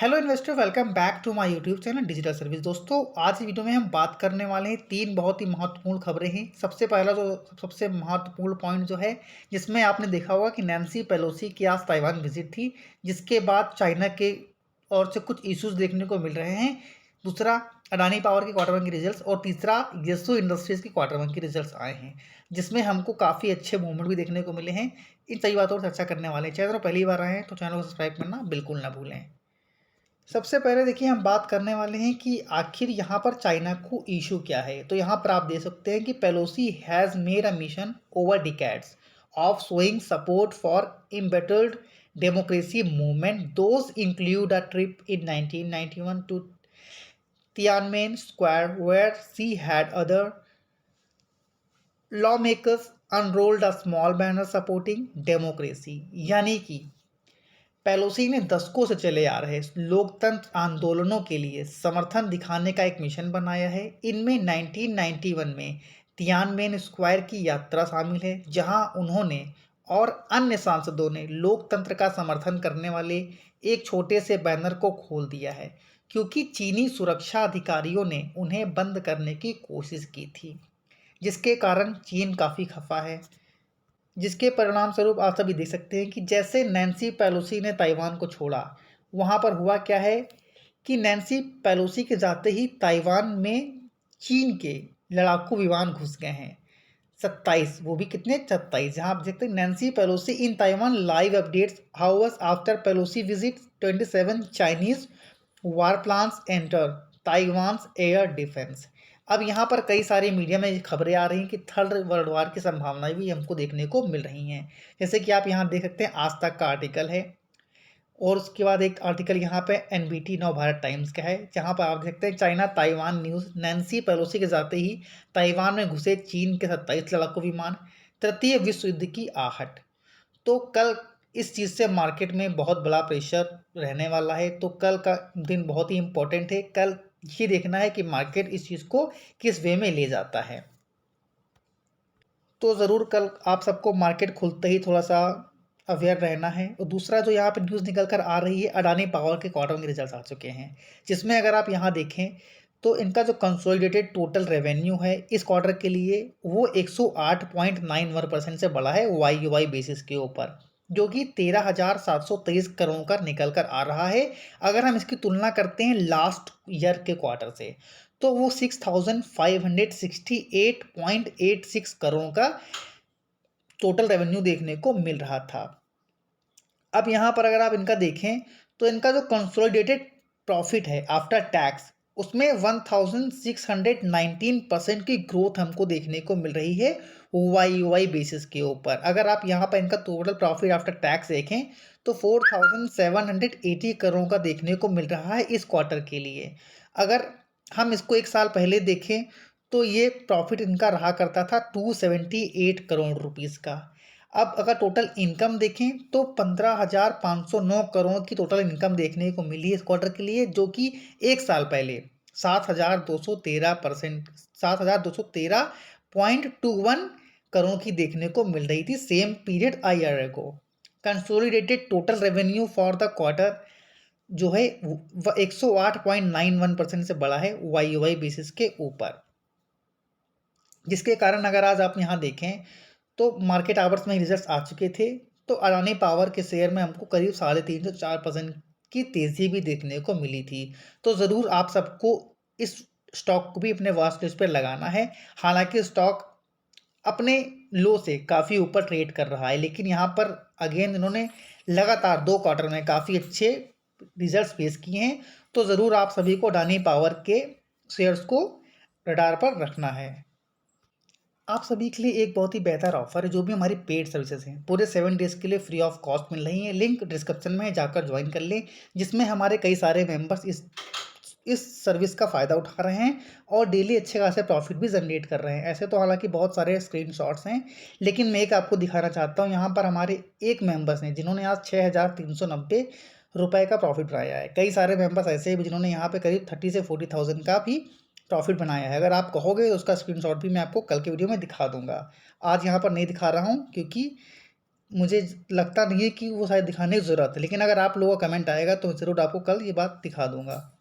Hello investor, welcome back to my YouTube channel digital service. दोस्तों, आज की video में हम बात करने वाले हैं तीन बहुत ही महत्वपूर्ण खबरें हैं। सबसे पहला जो सबसे महत्वपूर्ण पॉइंट जो है, जिसमें आपने देखा होगा कि नैन्सी पेलोसी की आज ताइवान विजिट थी, जिसके बाद चाइना के और से कुछ इश्यूज देखने को मिल रहे हैं। दूसरा, अडानी पावर के क्वार्टर वन की रिजल्ट्स, और तीसरा, येसु इंडस्ट्रीज की क्वार्टर वन की रिजल्ट्स आए हैं, जिसमें हमको काफ़ी अच्छे मूवमेंट भी देखने को मिले हैं। इन सही बातों पर चर्चा करने वाले हैं। चैनल पहली बार आए हैं तो चैनल को सब्सक्राइब करना बिल्कुल ना भूलें। सबसे पहले देखिए, हम बात करने वाले हैं कि आखिर यहाँ पर चाइना को इशू क्या है। तो यहाँ पर आप देख सकते हैं कि Pelosi has made a mission over decades of showing support for embedded democracy movement. Those include a trip in 1991 to Tiananmen square where she had other lawmakers unrolled a small banner supporting democracy। यानी कि Pelosi ने दशकों से चले आ रहे लोकतंत्र आंदोलनों के लिए समर्थन दिखाने का एक मिशन बनाया है। इनमें 1991 में तियानमेन स्क्वायर की यात्रा शामिल है, जहां उन्होंने और अन्य सांसदों ने लोकतंत्र का समर्थन करने वाले एक छोटे से बैनर को खोल दिया है, क्योंकि चीनी सुरक्षा अधिकारियों ने उन्हें बंद करने की कोशिश की थी, जिसके कारण चीन काफ़ी खफा है। जिसके परिणाम स्वरूप आप सभी देख सकते हैं कि जैसे नैन्सी पेलोसी ने ताइवान को छोड़ा, वहाँ पर हुआ क्या है कि नैन्सी पेलोसी के जाते ही ताइवान में चीन के लड़ाकू विमान घुस गए हैं। 27, वो भी कितने 27, जहाँ आप देखते हैं Nancy Pelosi in Taiwan live updates hours after Pelosi visit 27 Chinese war planes enter Taiwan's air defence. अब यहाँ पर कई सारी मीडिया में खबरें आ रही हैं कि थर्ड वर्ल्ड वार की संभावनाएं भी हमको देखने को मिल रही हैं। जैसे कि आप यहाँ देख सकते हैं, आज तक का आर्टिकल है, और उसके बाद एक आर्टिकल यहाँ पे एनबीटी नव भारत टाइम्स का है, जहाँ पर आप देख सकते हैं China Taiwan news, Nancy Pelosi के जाते ही ताइवान में घुसे चीन के 27 लड़ाकू विमान, तृतीय विश्व युद्ध की आहट। तो कल इस चीज़ से मार्केट में बहुत बड़ा प्रेशर रहने वाला है। तो कल का दिन बहुत ही इम्पोर्टेंट है। कल ये देखना है कि मार्केट इस चीज़ को किस वे में ले जाता है। तो ज़रूर कल आप सबको मार्केट खुलते ही थोड़ा सा अवेयर रहना है। और दूसरा जो यहाँ पे न्यूज़ निकल कर आ रही है, अडानी पावर के क्वार्टर के रिजल्ट आ चुके हैं, जिसमें अगर आप यहाँ देखें तो इनका जो कंसोलिडेटेड टोटल रेवेन्यू है इस क्वार्टर के लिए, वो 108.91% से बढ़ा है वाई वाई बेसिस के ऊपर, जो कि 13,723 करोड़ का निकल कर आ रहा है। अगर हम इसकी तुलना करते हैं लास्ट ईयर के क्वार्टर से, तो वो 6,568.86 करोड़ का टोटल रेवेन्यू देखने को मिल रहा था। अब यहाँ पर अगर आप इनका देखें तो इनका जो कंसोलिडेटेड प्रॉफिट है आफ्टर टैक्स, उसमें 1619% की ग्रोथ हमको देखने को मिल रही है वाई वाई बेसिस के ऊपर। अगर आप यहाँ पर इनका टोटल प्रॉफिट आफ्टर टैक्स देखें तो 4780 करोड़ का देखने को मिल रहा है इस क्वार्टर के लिए। अगर हम इसको एक साल पहले देखें तो ये प्रॉफिट इनका रहा करता था 278 करोड़ रुपीज़ का। अब अगर टोटल इनकम देखें तो 15,509 करोड़ की टोटल इनकम देखने को मिली इस क्वार्टर के लिए, जो कि एक साल पहले 7,213.21 करोड़ की देखने को मिल रही थी same period a year ago. Consolidated total revenue for the quarter जो है 108.91% से बढ़ा है वाई वाई बेसिस के ऊपर, जिसके कारण अगर आज आप यहाँ देखें तो मार्केट आवर्स में रिजल्ट्स आ चुके थे, तो अडानी पावर के शेयर में हमको करीब 3.5 से 4% की तेज़ी भी देखने को मिली थी। तो ज़रूर आप सबको इस स्टॉक को भी अपने वॉच लिस्ट पर लगाना है। हालांकि स्टॉक अपने लो से काफ़ी ऊपर ट्रेड कर रहा है, लेकिन यहाँ पर अगेन इन्होंने लगातार 2 क्वार्टर में काफ़ी अच्छे रिजल्ट्स पेश किए हैं। तो ज़रूर आप सभी को अडानी पावर के शेयर्स को रडार पर रखना है। आप सभी के लिए एक बहुत ही बेहतर ऑफर है, जो भी हमारी पेड सर्विसेज हैं पूरे 7 डेज़ के लिए फ्री ऑफ कॉस्ट मिल रही हैं। लिंक डिस्क्रिप्शन में है, जाकर ज्वाइन कर लें, जिसमें हमारे कई सारे मेंबर्स इस सर्विस का फ़ायदा उठा रहे हैं और डेली अच्छे खासे प्रॉफिट भी जनरेट कर रहे हैं। ऐसे तो हालांकि बहुत सारे स्क्रीनशॉट्स हैं, लेकिन मैं एक आपको दिखाना चाहता हूँ। यहाँ पर हमारे एक मेंबर्स हैं जिन्होंने आज 6,390 रुपये का प्रॉफिट बनाया है। कई सारे मेंबर्स ऐसे भी जिन्होंने यहाँ पे करीब 30 से 40,000 का भी प्रॉफिट बनाया है। अगर आप कहोगे तो उसका स्क्रीनशॉट भी मैं आपको कल के वीडियो में दिखा दूंगा। आज यहाँ पर नहीं दिखा रहा हूँ क्योंकि मुझे लगता नहीं है कि वो शायद दिखाने की ज़रूरत है, लेकिन अगर आप लोगों का कमेंट आएगा तो ज़रूर आपको कल ये बात दिखा दूँगा।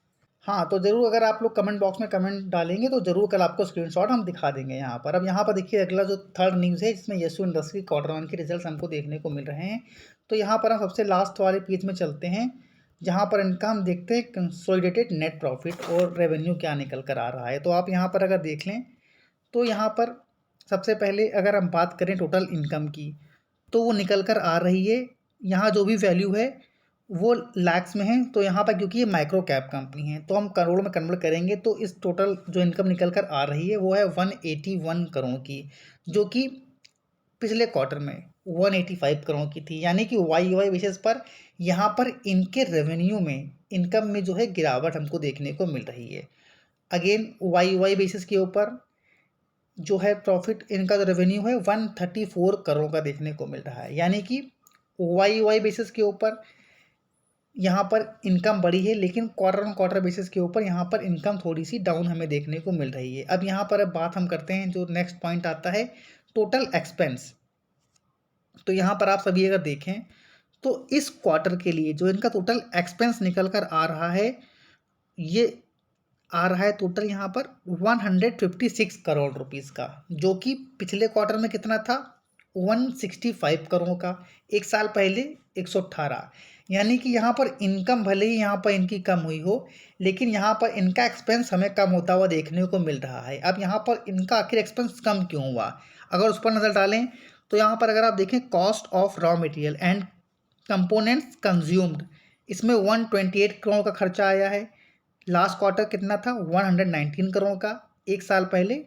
हाँ, तो ज़रूर अगर आप लोग कमेंट बॉक्स में कमेंट डालेंगे तो ज़रूर कल आपको स्क्रीनशॉट हम दिखा देंगे यहाँ पर। अब यहाँ पर देखिए अगला जो थर्ड न्यूज़ है, इसमें यशु इंडस्ट्री क्वार्टर 1 के रिजल्ट्स हमको देखने को मिल रहे हैं। तो यहाँ पर हम सबसे लास्ट वाले पेज में चलते हैं, जहाँ पर इनका हम देखते हैं कंसोलिडेटेड नेट प्रॉफिट और रेवेन्यू क्या निकल कर आ रहा है। तो आप यहाँ पर अगर देख लें तो यहाँ पर सबसे पहले अगर हम बात करें टोटल इनकम की, तो वो निकल कर आ रही है, यहाँ जो भी वैल्यू है वो लैक्स में है। तो यहाँ पर क्योंकि ये माइक्रो कैप कंपनी है तो हम करोड़ में कन्वर्ट करेंगे, तो इस टोटल जो इनकम निकल कर आ रही है वो है 181 करोड़ की, जो कि पिछले क्वार्टर में 185 करोड़ की थी। यानी कि वाई वाई बेसिस पर यहाँ पर इनके रेवेन्यू में, इनकम में जो है गिरावट हमको देखने को मिल रही है। अगेन वाई वाई बेसिस के ऊपर जो है प्रॉफिट, इनका जो रेवेन्यू है 134 करोड़ का देखने को मिल रहा है। यानी कि वाई वाई बेसिस के ऊपर यहाँ पर इनकम बढ़ी है, लेकिन क्वार्टर ऑन क्वार्टर बेसिस के ऊपर यहाँ पर इनकम थोड़ी सी डाउन हमें देखने को मिल रही है। अब यहाँ पर अब बात हम करते हैं, जो नेक्स्ट पॉइंट आता है टोटल एक्सपेंस। तो यहाँ पर आप सभी अगर देखें तो इस क्वार्टर के लिए जो इनका टोटल एक्सपेंस निकल कर आ रहा है, ये आ रहा है टोटल यहाँ पर 156 करोड़ रुपीज़ का, जो कि पिछले क्वार्टर में कितना था, 165 करोड़ का, एक साल पहले 118। यानी कि यहाँ पर इनकम भले ही यहाँ पर इनकी कम हुई हो, लेकिन यहाँ पर इनका एक्सपेंस हमें कम होता हुआ देखने को मिल रहा है। अब यहाँ पर इनका आखिर एक्सपेंस कम क्यों हुआ, अगर उस पर नज़र डालें तो यहाँ पर अगर आप देखें cost of raw material and components consumed, इसमें 128 करोड़ का खर्चा आया है। लास्ट क्वार्टर कितना था, 119 करोड़ का, एक साल पहले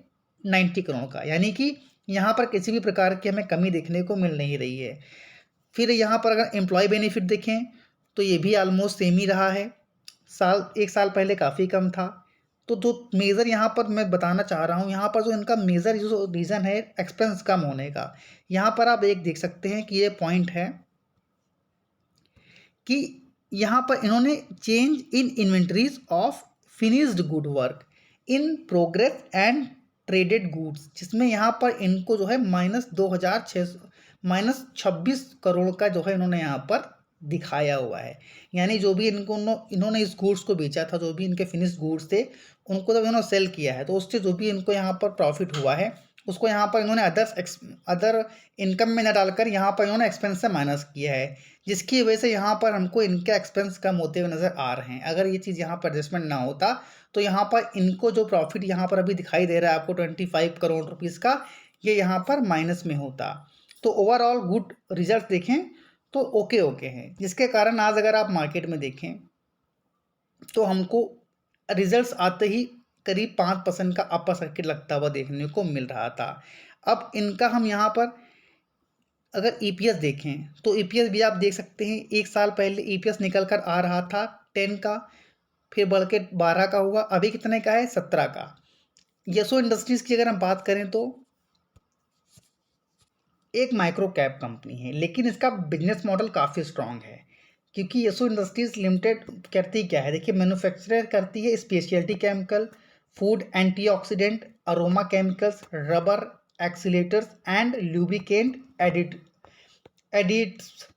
90 करोड़ का। यानी कि यहाँ पर किसी भी प्रकार की हमें कमी देखने को मिल नहीं रही है। फिर यहाँ पर अगर एम्प्लॉय बेनिफिट देखें तो ये भी ऑलमोस्ट सेम ही रहा है, एक साल पहले काफ़ी कम था। तो जो मेजर यहाँ पर मैं बताना चाह रहा हूँ, यहाँ पर जो इनका मेजर जो रीज़न है एक्सपेंस कम होने का, यहाँ पर आप एक देख सकते हैं कि ये पॉइंट है कि यहाँ पर इन्होंने change in inventories of finished good work in progress and traded goods, जिसमें यहाँ पर इनको जो है -26 करोड़ का जो है इन्होंने यहाँ पर दिखाया हुआ है। यानी जो भी इन्होंने इस गुड्स को बेचा था, जो भी इनके फिनिश्ड गुड्स थे, उनको जब इन्होंने सेल किया है तो उससे जो भी इनको यहाँ पर प्रॉफिट हुआ है उसको यहाँ पर इन्होंने अदर इनकम में न डालकर यहाँ पर इन्होंने एक्सपेंस से माइनस किया है, जिसकी वजह से यहाँ पर हमको इनके एक्सपेंस कम होते हुए नज़र आ रहे हैं। अगर ये चीज़ यहाँ पर एडजस्टमेंट ना होता तो यहाँ पर इनको जो प्रॉफिट यहाँ पर अभी दिखाई दे रहा है आपको 25 करोड़ रुपीज़ का, ये यहाँ पर माइनस में होता। तो ओवरऑल गुड रिजल्ट देखें तो ओके हैं, जिसके कारण आज अगर आप मार्केट में देखें तो हमको रिजल्ट्स आते ही करीब 5% का अपर सर्किट लगता हुआ देखने को मिल रहा था। अब इनका हम यहाँ पर अगर ईपीएस देखें तो ईपीएस भी आप देख सकते हैं, एक साल पहले ईपीएस निकल कर आ रहा था 10 का, फिर बढ़ के 12 का हुआ, अभी कितने का है, 17 का। यशो इंडस्ट्रीज़ की अगर हम बात करें तो एक माइक्रो कैप कंपनी है, लेकिन इसका बिजनेस मॉडल काफ़ी स्ट्रांग है, क्योंकि यशो इंडस्ट्रीज़ लिमिटेड करती क्या है, देखिए मैन्युफैक्चर करती है speciality chemical, food, antioxidant, aroma chemicals, rubber, accelerators and lubricant additives.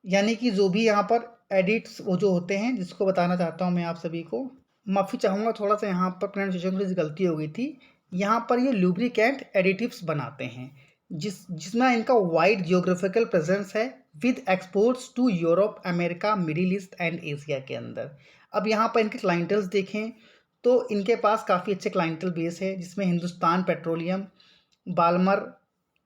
यानी कि जो भी यहाँ पर एडिट्स वो जो होते हैं, जिसको बताना चाहता हूँ मैं आप सभी को, माफ़ी चाहूँगा थोड़ा सा यहाँ पर प्रोनाउंसिएशन थोड़ी सी गलती हो गई थी। यहाँ पर ये लुब्रिकेंट एडिटिव्स बनाते हैं, जिसमें इनका वाइड जियोग्राफिकल प्रेजेंस है with exports to Europe, America, middle east and Asia के अंदर। अब यहाँ पर इनके क्लाइंटल्स देखें तो इनके पास काफ़ी अच्छे क्लाइंटल बेस है, जिसमें Hindustan Petroleum, Balmer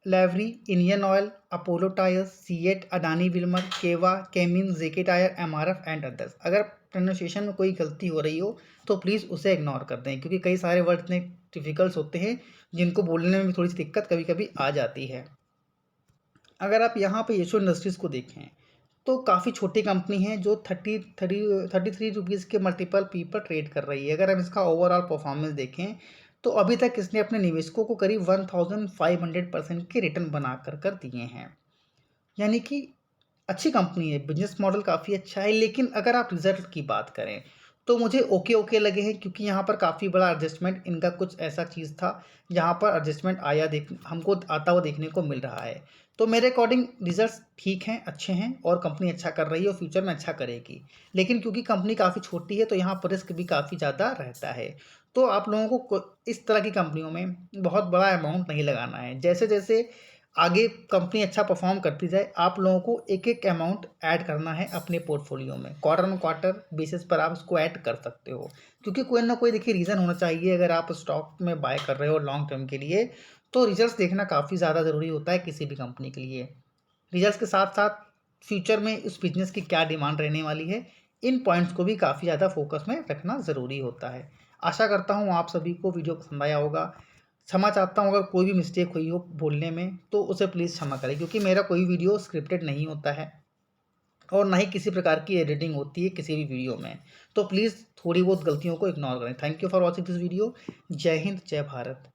Lawrie, Indian Oil, Apollo Tyres, CEAT, Adani Wilmar, Keva, Kemin, JK tyre, MRF and others. अगर प्रोनाउंसिएशन में कोई गलती हो रही हो तो प्लीज़ उसे इग्नोर कर दें, क्योंकि कई सारे वर्ड इतने डिफ़िकल्ट होते हैं जिनको बोलने में भी थोड़ी सी दिक्कत कभी कभी आ जाती है। अगर आप यहाँ पे यशो इंडस्ट्रीज़ को देखें तो काफ़ी छोटी कंपनी है, जो 33 रुपीज़ के मल्टीपल पी पर ट्रेड कर रही है। अगर हम इसका ओवरऑल परफॉर्मेंस देखें तो अभी तक इसने अपने निवेशकों को करीब 1500% के रिटर्न बना कर दिए हैं। यानी कि अच्छी कंपनी है, बिजनेस मॉडल काफ़ी अच्छा है। लेकिन अगर आप रिजल्ट की बात करें तो मुझे ओके लगे हैं, क्योंकि यहाँ पर काफ़ी बड़ा एडजस्टमेंट, इनका कुछ ऐसा चीज़ था जहाँ पर एडजस्टमेंट हमको आता हुआ देखने को मिल रहा है। तो मेरे अकॉर्डिंग रिजल्ट्स ठीक हैं, अच्छे हैं और कंपनी अच्छा कर रही है और फ्यूचर में अच्छा करेगी। लेकिन क्योंकि कंपनी काफ़ी छोटी है तो यहाँ पर रिस्क भी काफ़ी ज़्यादा रहता है। तो आप लोगों को इस तरह की कंपनियों में बहुत बड़ा अमाउंट नहीं लगाना है। जैसे-जैसे आगे कंपनी अच्छा परफ़ॉर्म करती जाए, आप लोगों को एक-एक अमाउंट ऐड करना है अपने पोर्टफोलियो में। क्वार्टर ऑन क्वार्टर बेसिस पर आप उसको ऐड कर सकते हो। क्योंकि कोई ना कोई देखिए रीज़न होना चाहिए, अगर आप स्टॉक में बाय कर रहे हो लॉन्ग टर्म के लिए, तो रिजल्ट्स देखना काफ़ी ज़्यादा ज़रूरी होता है किसी भी कंपनी के लिए। रिजल्ट्स के साथ-साथ फ्यूचर में उस बिज़नेस की क्या डिमांड रहने वाली है, इन पॉइंट्स को भी काफ़ी ज़्यादा फ़ोकस में रखना ज़रूरी होता है। आशा करता हूँ आप सभी को वीडियो पसंद आया होगा। क्षमा चाहता हूँ अगर कोई भी मिस्टेक हुई हो बोलने में, तो उसे प्लीज़ क्षमा करें, क्योंकि मेरा कोई वीडियो स्क्रिप्टेड नहीं होता है और ना ही किसी प्रकार की एडिटिंग होती है किसी भी वीडियो में। तो प्लीज़ थोड़ी बहुत गलतियों को इग्नोर करें। Thank you for watching this video. जय हिंद, जय भारत।